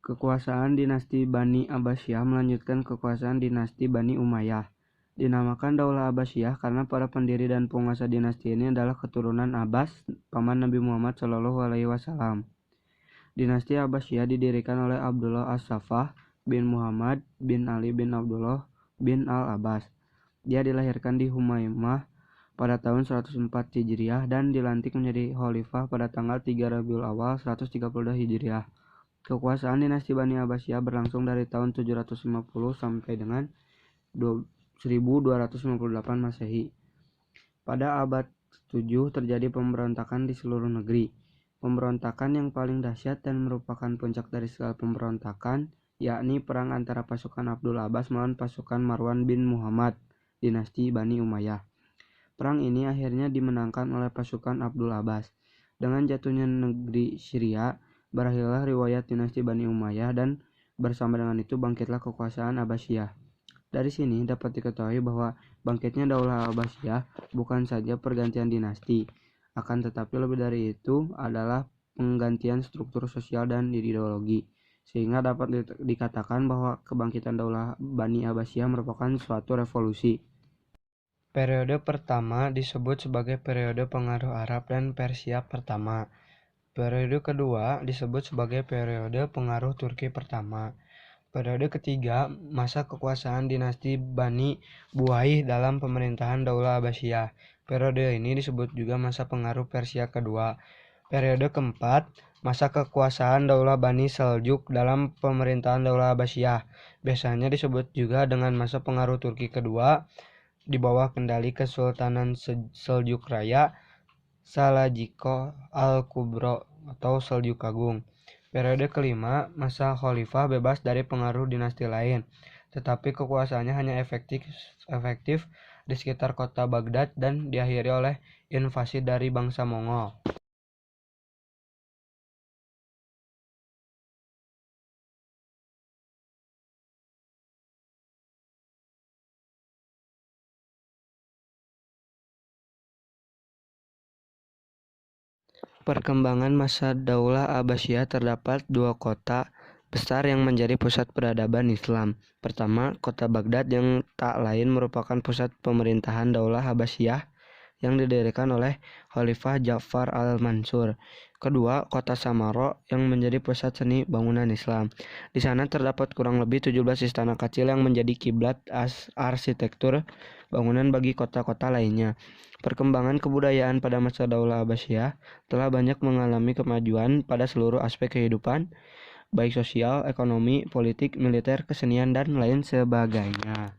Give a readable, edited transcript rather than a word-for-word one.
Kekuasaan dinasti Bani Abbasiyah melanjutkan kekuasaan dinasti Bani Umayyah. Dinamakan Daulah Abbasiyah karena para pendiri dan penguasa dinasti ini adalah keturunan Abbas, paman Nabi Muhammad SAW. Dinasti Abbasiyah didirikan oleh Abdullah As-Saffah bin Muhammad bin Ali bin Abdullah bin Al-Abbas. Dia dilahirkan di Humaimah pada tahun 104 Hijriah dan dilantik menjadi khalifah pada tanggal 3 Rabiul Awal 132 Hijriah. Kekuasaan dinasti Bani Abbasiyah berlangsung dari tahun 750 sampai dengan 1258 Masehi. Pada abad 7 terjadi pemberontakan di seluruh negeri. Pemberontakan yang paling dahsyat dan merupakan puncak dari segala pemberontakan, yakni perang antara pasukan Abdul Abbas melawan pasukan Marwan bin Muhammad, dinasti Bani Umayyah. Perang ini akhirnya dimenangkan oleh pasukan Abdul Abbas. Dengan jatuhnya negeri Syria, berakhirlah riwayat dinasti Bani Umayyah dan bersama dengan itu bangkitlah kekuasaan Abbasiyah. Dari sini dapat diketahui bahwa bangkitnya Daulah Abbasiyah bukan saja pergantian dinasti, akan tetapi lebih dari itu adalah penggantian struktur sosial dan ideologi, sehingga dapat dikatakan bahwa kebangkitan Daulah Bani Abbasiyah merupakan suatu revolusi. Periode pertama disebut sebagai periode pengaruh Arab dan Persia pertama. Periode kedua disebut sebagai periode pengaruh Turki pertama. Periode ketiga, masa kekuasaan dinasti Bani Buhaih dalam pemerintahan Daulah Abbasiyah. Periode ini disebut juga masa pengaruh Persia kedua. Periode keempat, masa kekuasaan Daulah Bani Seljuk dalam pemerintahan Daulah Abbasiyah. Biasanya disebut juga dengan masa pengaruh Turki kedua di bawah kendali Kesultanan Seljuk Raya, Salajiko Al-Kubro atau Seljuk Agung. Periode kelima, masa khalifah bebas dari pengaruh dinasti lain, tetapi kekuasaannya hanya efektif di sekitar kota Baghdad dan diakhiri oleh invasi dari bangsa Mongol. Perkembangan masa Daulah Abbasiyah terdapat dua kota besar yang menjadi pusat peradaban Islam. Pertama, kota Baghdad yang tak lain merupakan pusat pemerintahan Daulah Abbasiyah yang didirikan oleh Khalifah Ja'far al-Mansur. Kedua, kota Samarra yang menjadi pusat seni bangunan Islam. Di sana terdapat kurang lebih 17 istana kecil yang menjadi kiblat arsitektur bangunan bagi kota-kota lainnya. Perkembangan kebudayaan pada masa Daulah Abbasiyah telah banyak mengalami kemajuan pada seluruh aspek kehidupan, baik sosial, ekonomi, politik, militer, kesenian, dan lain sebagainya.